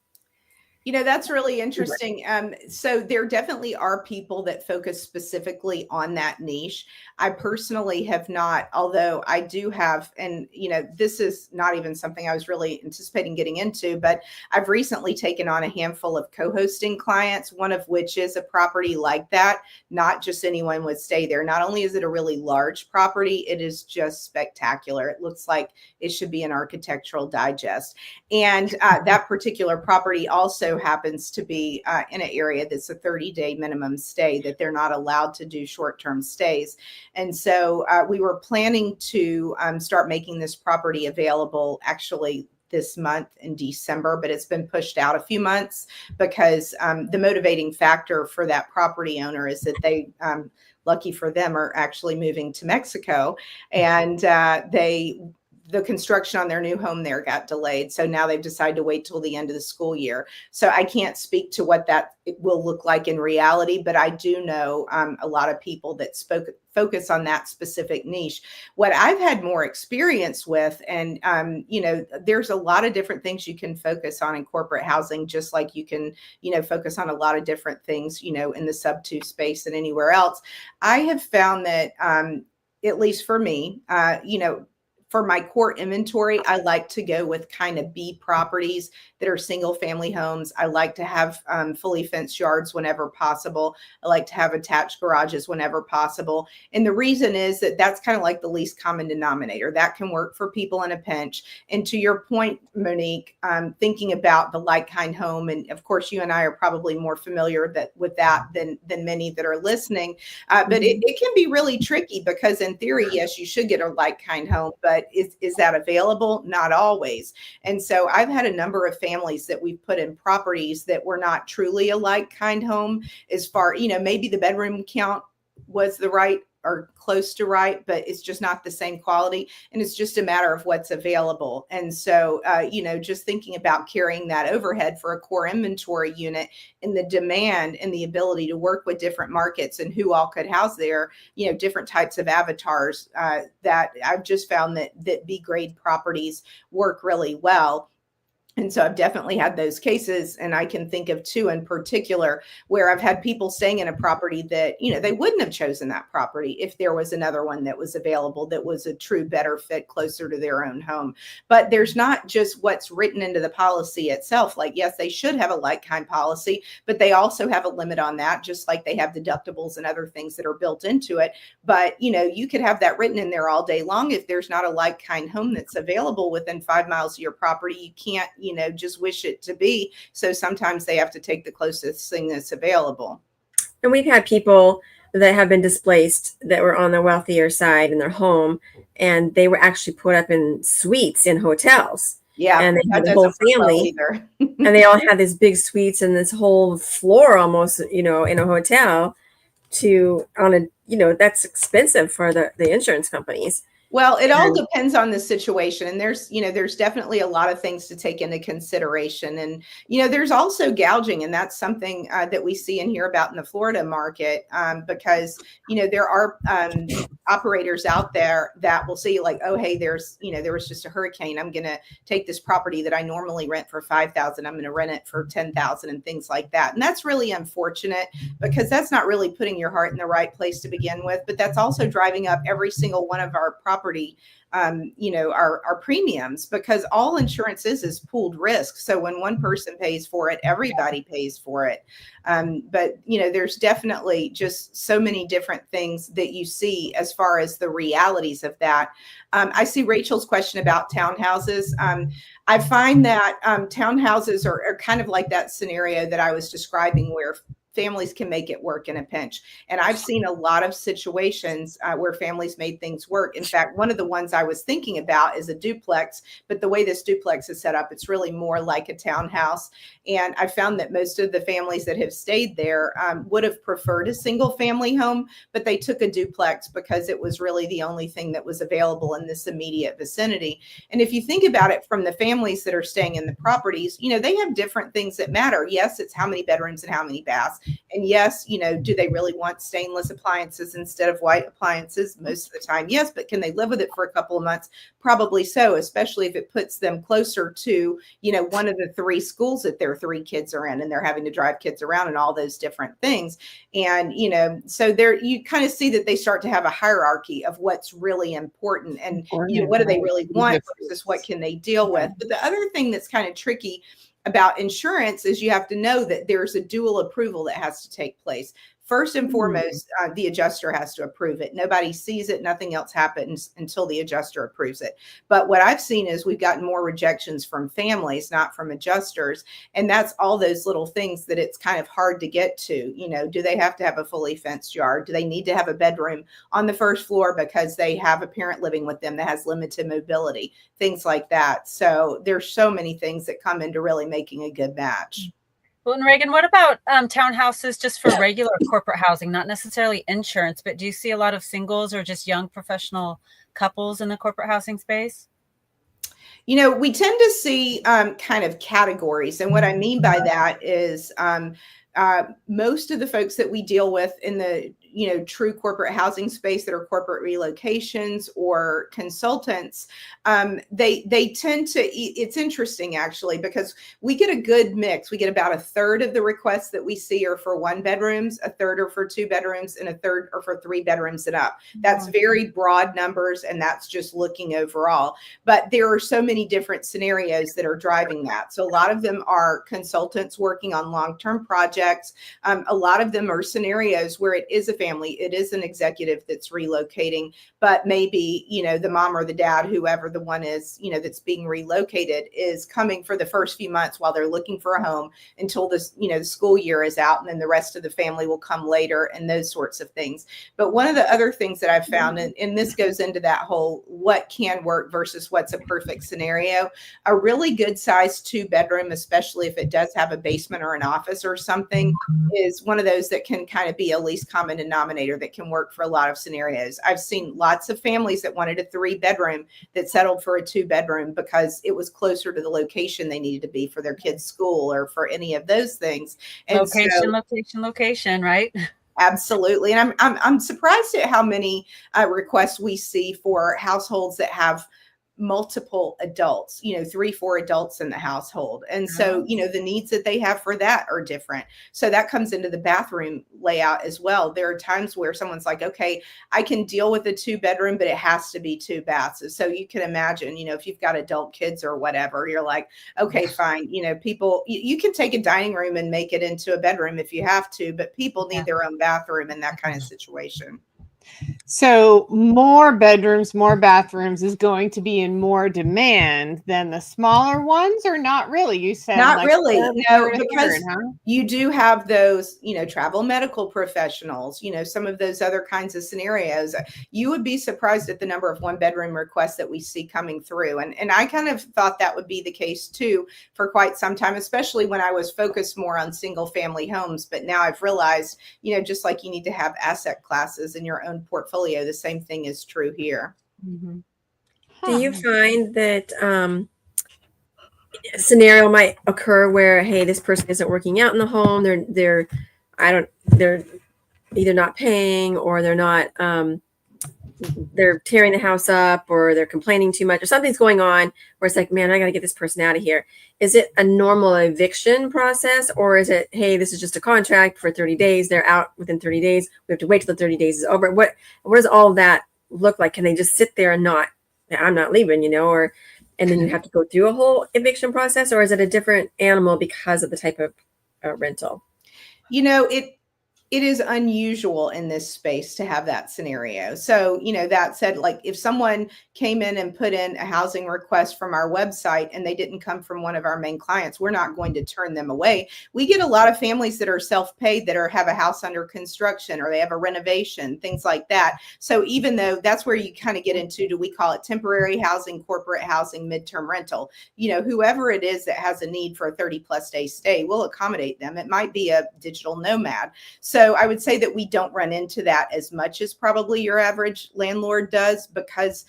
That's really interesting. So there definitely are people that focus specifically on that niche. I personally have not, although I do have, and this is not even something I was really anticipating getting into, but I've recently taken on a handful of co-hosting clients, one of which is a property like that. Not just anyone would stay there. Not only is it a really large property, it is just spectacular. It looks like it should be an Architectural Digest. And that particular property also happens to be in an area that's a 30-day minimum stay, that they're not allowed to do short-term stays. And so we were planning to start making this property available actually this month in December, but it's been pushed out a few months because the motivating factor for that property owner is that they, lucky for them, are actually moving to Mexico, and the construction on their new home there got delayed. So now they've decided to wait till the end of the school year. So I can't speak to what that will look like in reality, but I do know a lot of people that focus on that specific niche. What I've had more experience with, and there's a lot of different things you can focus on in corporate housing, just like you can, focus on a lot of different things, in the sub-2 space and anywhere else. I have found that, at least for me, for my core inventory, I like to go with kind of B properties that are single family homes. I like to have fully fenced yards whenever possible. I like to have attached garages whenever possible. And the reason is that that's kind of like the least common denominator. That can work for people in a pinch. And to your point, Monique, thinking about the like-kind home, and of course you and I are probably more familiar with that than many that are listening. But it can be really tricky because in theory, yes, you should get a like-kind home, but is that available? Not always. And so I've had a number of families that we've put in properties that were not truly a like-kind home, as far, maybe the bedroom count was the right or close to right, but it's just not the same quality. And it's just a matter of what's available. And so, just thinking about carrying that overhead for a core inventory unit and the demand and the ability to work with different markets and who all could house there, different types of avatars, that I've just found that B grade properties work really well. And so I've definitely had those cases, and I can think of two in particular where I've had people staying in a property that, they wouldn't have chosen that property if there was another one that was available that was a true better fit closer to their own home. But there's not just what's written into the policy itself. Like, yes, they should have a like-kind policy, but they also have a limit on that, just like they have deductibles and other things that are built into it. But, you could have that written in there all day long. If there's not a like-kind home that's available within 5 miles of your property, you can't, just wish it to be. So sometimes they have to take the closest thing that's available. And we've had people that have been displaced that were on the wealthier side in their home, and they were actually put up in suites in hotels. Yeah. And they had the whole family and they all had these big suites and this whole floor almost, in a hotel that's expensive for the insurance companies. Well, it all depends on the situation. And there's definitely a lot of things to take into consideration. And, there's also gouging. And that's something that we see and hear about in the Florida market, because, there are operators out there that will see like, oh, hey, there was just a hurricane. I'm going to take this property that I normally rent for $5,000. I'm going to rent it for $10,000 and things like that. And that's really unfortunate because that's not really putting your heart in the right place to begin with. But that's also driving up every single one of our property, our premiums, because all insurance is pooled risk. So when one person pays for it, everybody pays for it. But there's definitely just so many different things that you see as far as the realities of that. I see Rachel's question about townhouses. I find that townhouses are kind of like that scenario that I was describing where families can make it work in a pinch. And I've seen a lot of situations where families made things work. In fact, one of the ones I was thinking about is a duplex, but the way this duplex is set up, it's really more like a townhouse. And I found that most of the families that have stayed there would have preferred a single family home, but they took a duplex because it was really the only thing that was available in this immediate vicinity. And if you think about it from the families that are staying in the properties, they have different things that matter. Yes, it's how many bedrooms and how many baths. And yes, do they really want stainless appliances instead of white appliances? Most of the time, yes. But can they live with it for a couple of months? Probably so, especially if it puts them closer to, one of the 3 schools that their 3 kids are in, and they're having to drive kids around and all those different things. And, so there you kind of see that they start to have a hierarchy of what's really important and, what do they really want versus what can they deal with. But the other thing that's kind of tricky about insurance is you have to know that there's a dual approval that has to take place. First and foremost, the adjuster has to approve it. Nobody sees it. Nothing else happens until the adjuster approves it. But what I've seen is we've gotten more rejections from families, not from adjusters. And that's all those little things that it's kind of hard to get to. Do they have to have a fully fenced yard? Do they need to have a bedroom on the first floor because they have a parent living with them that has limited mobility? Things like that. So there's so many things that come into really making a good match. Well, and Reagan, what about townhouses just for regular corporate housing, not necessarily insurance, but do you see a lot of singles or just young professional couples in the corporate housing space? We tend to see kind of categories. And what I mean by that is most of the folks that we deal with in the true corporate housing space that are corporate relocations or consultants, they tend to, it's interesting actually, because we get a good mix. We get about 1/3 of the requests that we see are for 1 bedrooms, 1/3 are for 2 bedrooms, and 1/3 are for 3 bedrooms and up. That's very broad numbers, and that's just looking overall. But there are so many different scenarios that are driving that. So a lot of them are consultants working on long-term projects. A lot of them are scenarios where it is a family, it is an executive that's relocating, but maybe, the mom or the dad, whoever the one is, that's being relocated, is coming for the first few months while they're looking for a home until this, the school year is out, and then the rest of the family will come later, and those sorts of things. But one of the other things that I've found, and this goes into that whole what can work versus what's a perfect scenario, a really good sized 2-bedroom, especially if it does have a basement or an office or something, is one of those that can kind of be a least common denominator that can work for a lot of scenarios. I've seen lots of families that wanted a 3-bedroom that settled for a 2-bedroom because it was closer to the location they needed to be for their kids' school or for any of those things. And Location, right? Absolutely. And I'm surprised at how many requests we see for households that have multiple adults, 3-4 adults in the household. And so, the needs that they have for that are different. So that comes into the bathroom layout as well. There are times where someone's like, okay, I can deal with a 2-bedroom, but it has to be 2 baths. So you can imagine, if you've got adult kids or whatever, you're like, okay, fine. People, you can take a dining room and make it into a bedroom if you have to, but people need their own bathroom in that kind of situation. So more bedrooms, more bathrooms is going to be in more demand than the smaller ones, or not really? You said not really, because huh? You do have those, travel medical professionals, some of those other kinds of scenarios. You would be surprised at the number of 1-bedroom requests that we see coming through. And I kind of thought that would be the case too for quite some time, especially when I was focused more on single family homes. But now I've realized, just like you need to have asset classes in your own portfolio, the same thing is true here. Mm-hmm. Do you find that a scenario might occur where, hey, this person isn't working out in the home, they're either not paying, or they're not they're tearing the house up, or they're complaining too much, or something's going on where it's like, man, I got to get this person out of here. Is it a normal eviction process, or is it, hey, this is just a contract for 30 days. They're out within 30 days. We have to wait till the 30 days is over. What does all that look like? Can they just sit there and not, I'm not leaving, and then you have to go through a whole eviction process, or is it a different animal because of the type of rental? It is unusual in this space to have that scenario. So, that said, like if someone came in and put in a housing request from our website and they didn't come from one of our main clients, we're not going to turn them away. We get a lot of families that are self-paid that have a house under construction, or they have a renovation, things like that. So even though that's where you kind of get into, do we call it temporary housing, corporate housing, midterm rental, whoever it is that has a need for a 30+ day stay, we'll accommodate them. It might be a digital nomad. So I would say that we don't run into that as much as probably your average landlord does, because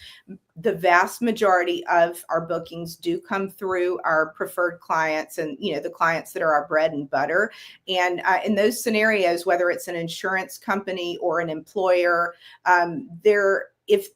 the vast majority of our bookings do come through our preferred clients and, the clients that are our bread and butter. And in those scenarios, whether it's an insurance company or an employer, if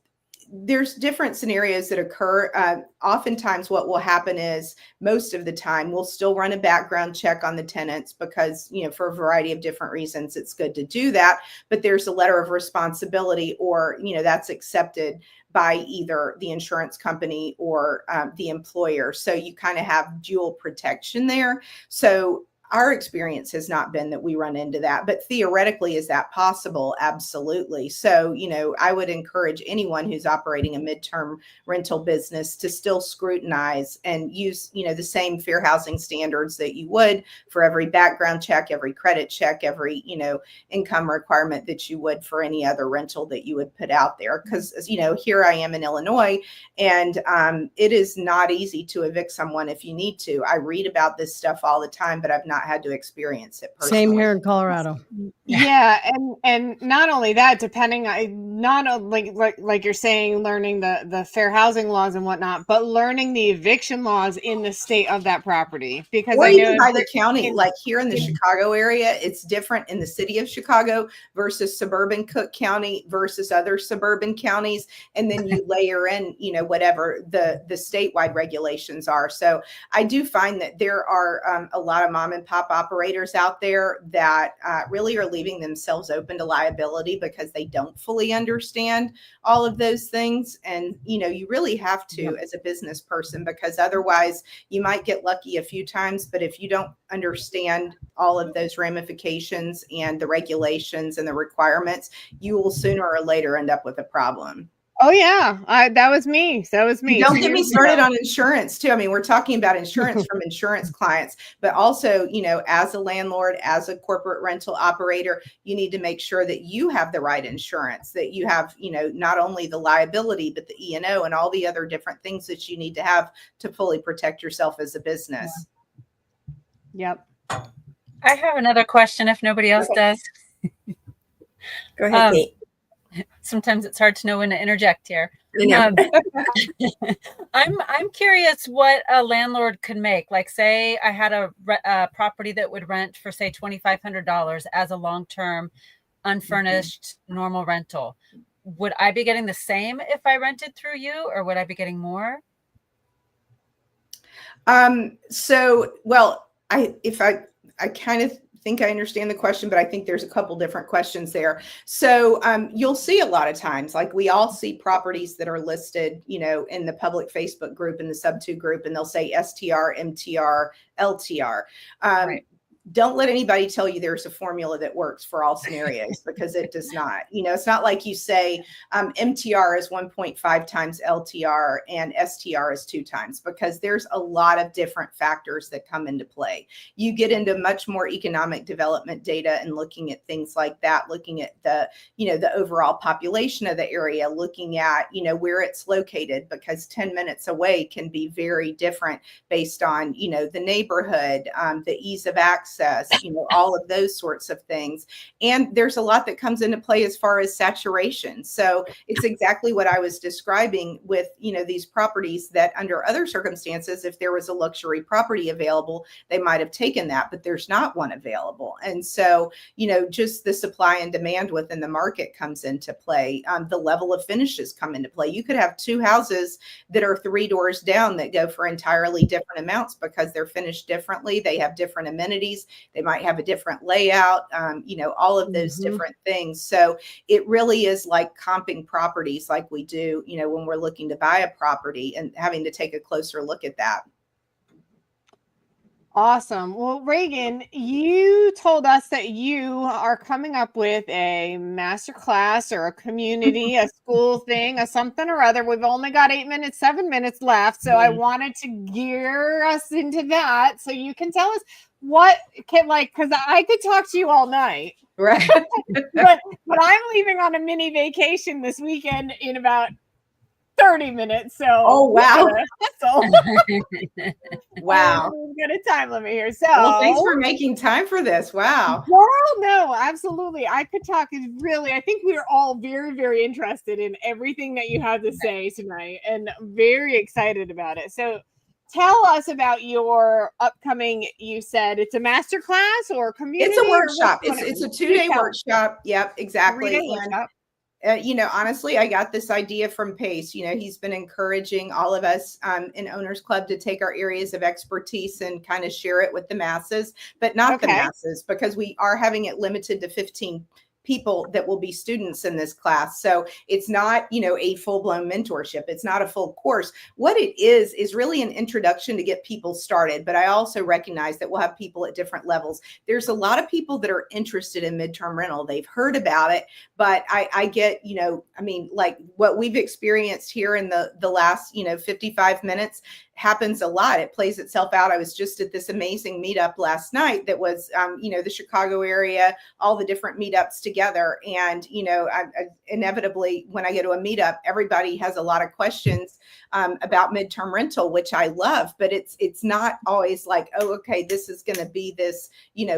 there's different scenarios that occur. Oftentimes what will happen is most of the time we'll still run a background check on the tenants because, for a variety of different reasons, it's good to do that. But there's a letter of responsibility or, that's accepted by either the insurance company or the employer. So you kind of have dual protection there. So our experience has not been that we run into that, but theoretically, is that possible? Absolutely. So, I would encourage anyone who's operating a midterm rental business to still scrutinize and use, the same fair housing standards that you would for every background check, every credit check, every, income requirement that you would for any other rental that you would put out there. Because, here I am in Illinois, and it is not easy to evict someone if you need to. I read about this stuff all the time, but I've not had to experience it personally. Same here in Colorado. Yeah, and not only that, depending on not like you're saying, learning the fair housing laws and whatnot, but learning the eviction laws in the state of that property, because or I even know by the county, like here in the Chicago area, it's different in the city of Chicago versus suburban Cook County versus other suburban counties, and then you layer in, whatever the statewide regulations are. So I do find that there are a lot of mom and pop operators out there that really are leaving themselves open to liability because they don't fully understand all of those things. And, you really have to as a business person, because otherwise you might get lucky a few times, but if you don't understand all of those ramifications and the regulations and the requirements, you will sooner or later end up with a problem. Oh yeah, that was me. Don't get me started on insurance too. I mean, we're talking about insurance from insurance clients, but also, as a landlord, as a corporate rental operator, you need to make sure that you have the right insurance, that you have, not only the liability, but the E&O and all the other different things that you need to have to fully protect yourself as a business. Yep. I have another question if nobody else does. Go ahead, Kate. Sometimes it's hard to know when to interject here. I'm curious what a landlord could make. Like, say I had a property that would rent for, say, $2,500 as a long-term, unfurnished, normal rental. Would I be getting the same if I rented through you, or would I be getting more? I kind of think I understand the question, but I think there's a couple different questions there. So you'll see a lot of times, like we all see properties that are listed, in the public Facebook group, in the sub-2 group, and they'll say STR, MTR, LTR. Right. Don't let anybody tell you there's a formula that works for all scenarios, because it does not. It's not like you say MTR is 1.5 times LTR and STR is 2 times, because there's a lot of different factors that come into play. You get into much more economic development data and looking at things like that, looking at the overall population of the area, looking at, where it's located, because 10 minutes away can be very different based on, the neighborhood, the ease of access, all of those sorts of things. And there's a lot that comes into play as far as saturation. So it's exactly what I was describing with, these properties that under other circumstances, if there was a luxury property available, they might have taken that, but there's not one available. And so, just the supply and demand within the market comes into play. The level of finishes come into play. You could have 2 houses that are 3 doors down that go for entirely different amounts because they're finished differently. They have different amenities. They might have a different layout, all of those different things. So it really is like comping properties like we do, when we're looking to buy a property, and having to take a closer look at that. Awesome. Well, Reagan, you told us that you are coming up with a master class or a community, a school thing, a something or other. We've only got 7 minutes left. So I wanted to gear us into that. So you can tell us because I could talk to you all night. Right. but I'm leaving on a mini vacation this weekend in about 30 minutes. So Oh, wow. Wow. We've got a time limit here. So Well, thanks for making time for this. Wow. Girl, no, absolutely. I could talk. I think we're all very, very interested in everything that you have to say tonight and very excited about it. So tell us about your upcoming, you said it's a master class or community? It's a workshop. It's a 2-day workshop. Yep, exactly. 3-day workshop. Honestly, I got this idea from Pace. He's been encouraging all of us in Owners Club to take our areas of expertise and kind of share it with the masses, but not the masses, because we are having it limited to 15 people that will be students in this class. So it's not, a full-blown mentorship. It's not a full course. What it is really an introduction to get people started. But I also recognize that we'll have people at different levels. There's a lot of people that are interested in midterm rental. They've heard about it, but I get, like what we've experienced here in the last, 55 minutes happens a lot. It plays itself out. I was just at this amazing meetup last night that was, the Chicago area, all the different meetups together. And, I inevitably, when I go to a meetup, everybody has a lot of questions about midterm rental, which I love, but it's not always like, oh, okay, this is going to be this,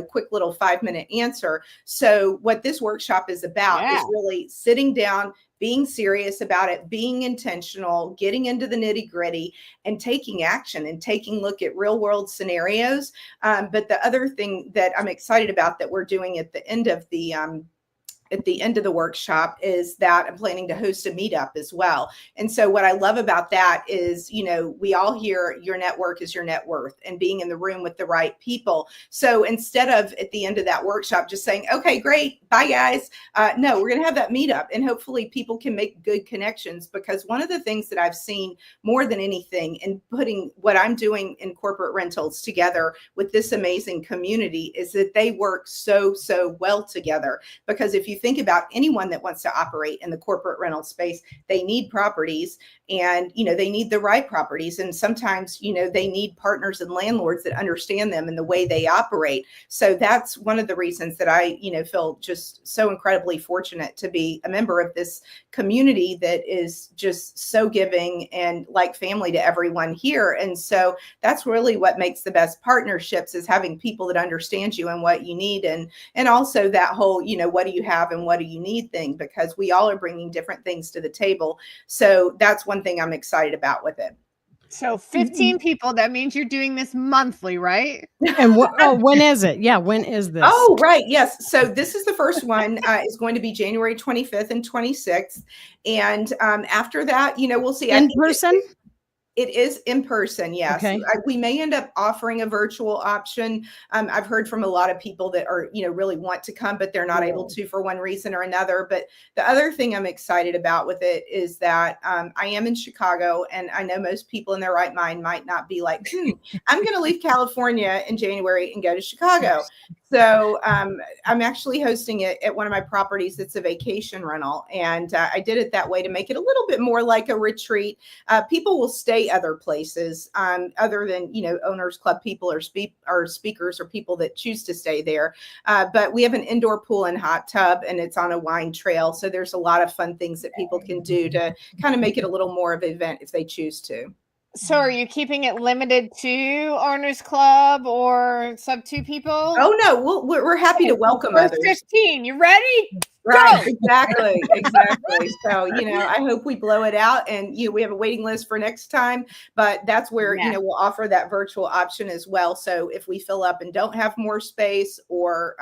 quick little 5-minute answer. So what this workshop is about is really sitting down, being serious about it, being intentional, getting into the nitty gritty and taking action and taking a look at real world scenarios. But the other thing that I'm excited about that we're doing at the end of the workshop is that I'm planning to host a meetup as well. And so what I love about that is, we all hear your network is your net worth and being in the room with the right people. So instead of at the end of that workshop, just saying, okay, great, bye guys. No, we're going to have that meetup and hopefully people can make good connections, because one of the things that I've seen more than anything in putting what I'm doing in corporate rentals together with this amazing community is that they work so well together. Because if you think about anyone that wants to operate in the corporate rental space, they need properties and, they need the right properties. And sometimes, they need partners and landlords that understand them and the way they operate. So that's one of the reasons that I, feel just so incredibly fortunate to be a member of this community that is just so giving and like family to everyone here. And so that's really what makes the best partnerships, is having people that understand you and what you need. And also that whole, what do you have and what do you need thing, because we all are bringing different things to the table. So that's one thing I'm excited about with it. So 15 people, that means you're doing this monthly, right? And when is it? Yeah, when is this? Oh, right. Yes. So this is the first one. Is going to be January 25th and 26th. And after that, we'll see. In person? It is in person, yes. Okay. We may end up offering a virtual option. I've heard from a lot of people that are, really want to come, but they're not able to for one reason or another. But the other thing I'm excited about with it is that I am in Chicago, and I know most people in their right mind might not be like, I'm going to leave California in January and go to Chicago. So I'm actually hosting it at one of my properties. It's a vacation rental. And I did it that way to make it a little bit more like a retreat. People will stay other places other than, Owners Club people or speakers or people that choose to stay there. But we have an indoor pool and hot tub, and it's on a wine trail. So there's a lot of fun things that people can do to kind of make it a little more of an event if they choose to. So are you keeping it limited to Owners Club or sub 2 people? Oh, no, we're happy to welcome others. 15, you ready? Right, exactly. So, I hope we blow it out, and we have a waiting list for next time, but that's where, we'll offer that virtual option as well. So if we fill up and don't have more space, or,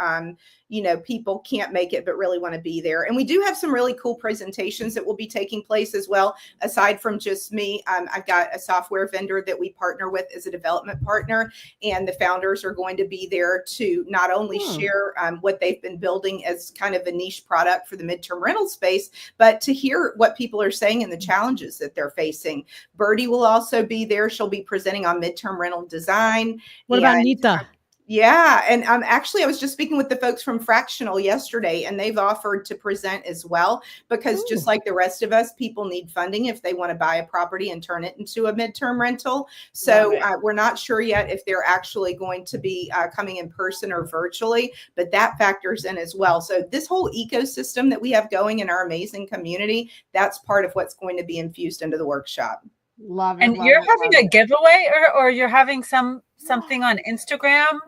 people can't make it, but really want to be there. And we do have some really cool presentations that will be taking place as well. Aside from just me, I've got a software vendor that we partner with as a development partner, and the founders are going to be there to not only share what they've been building as kind of a niche product for the midterm rental space, but to hear what people are saying and the challenges that they're facing. Birdie will also be there. She'll be presenting on midterm rental design. What about Nita? Yeah. And actually, I was just speaking with the folks from Fractional yesterday, and they've offered to present as well, because just like the rest of us, people need funding if they want to buy a property and turn it into a midterm rental. So we're not sure yet if they're actually going to be coming in person or virtually, but that factors in as well. So this whole ecosystem that we have going in our amazing community, that's part of what's going to be infused into the workshop. Love it. And you're having a giveaway, or you're having something on Instagram?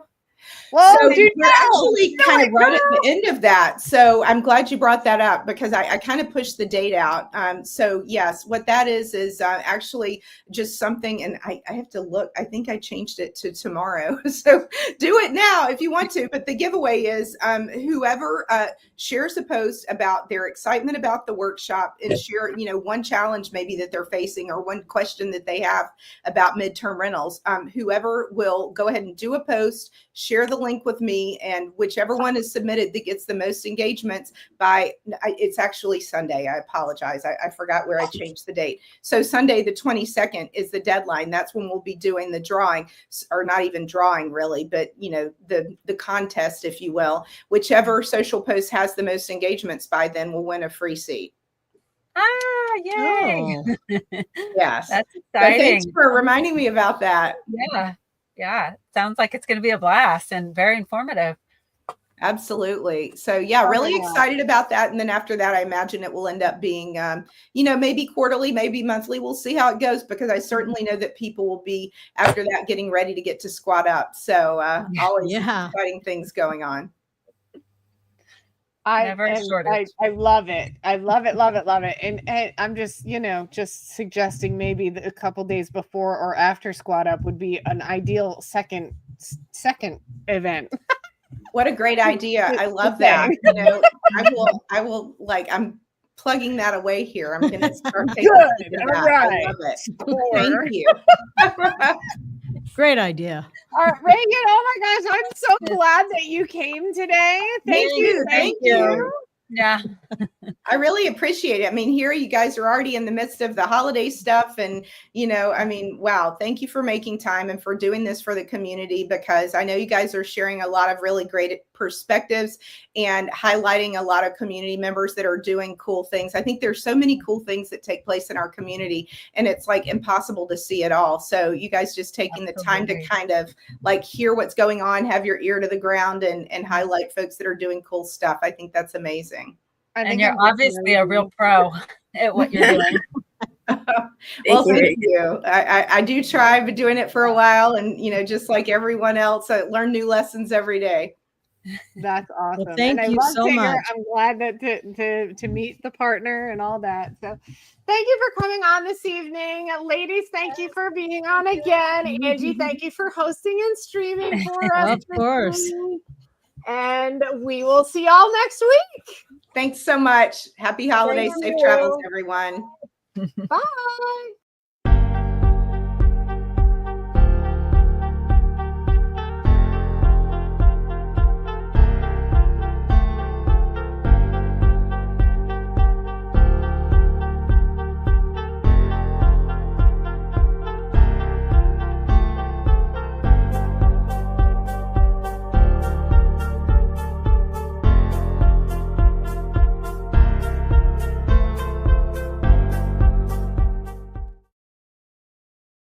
Well, so we're actually kind of right at the end of that. So I'm glad you brought that up, because I kind of pushed the date out. So yes, what that is actually just something, and I have to look, I think I changed it to tomorrow. So do it now if you want to. But the giveaway is whoever shares a post about their excitement about the workshop and share, one challenge maybe that they're facing or one question that they have about midterm rentals. Whoever will go ahead and do a post, share the link with me, and whichever one is submitted that gets the most engagements by, it's actually Sunday. I apologize. I forgot where I changed the date. So Sunday, the 22nd is the deadline. That's when we'll be doing the drawing, or not even drawing really, but the contest, if you will. Whichever social post has the most engagements by then will win a free seat. Yay. Oh. Yes. That's exciting. So thanks for reminding me about that. Yeah. Sounds like it's going to be a blast and very informative. Absolutely. So yeah, really excited about that. And then after that, I imagine it will end up being, maybe quarterly, maybe monthly. We'll see how it goes, because I certainly know that people will be after that getting ready to get to squat up. So always exciting things going on. I love it. I love it. And I'm just suggesting maybe a couple days before or after squat up would be an ideal second event. What a great idea. I love that. I will I'm plugging that away here. I'm going to start taking that. Right. I love it. Thank you. Great idea. All right, Reagan, oh my gosh, I'm so glad that you came today. Thank you. Yeah. I really appreciate it. I mean, here you guys are already in the midst of the holiday stuff. And, wow, thank you for making time and for doing this for the community, because I know you guys are sharing a lot of really great perspectives and highlighting a lot of community members that are doing cool things. I think there's so many cool things that take place in our community, and it's like impossible to see it all. So you guys just taking the time to kind of hear what's going on, have your ear to the ground, and highlight folks that are doing cool stuff. I think that's amazing. And you're obviously a real pro at what you're doing. Well, thank you. I do try. I've been doing it for a while, and just like everyone else, I learn new lessons every day. That's awesome. Well, thank you so much. I'm glad that to meet the partner and all that. So thank you for coming on this evening. Ladies, thank you for being on again. Angie, thank you for hosting and streaming for us. Of course. And we will see y'all next week. Thanks so much. Happy holidays. Safe travels, everyone. Bye.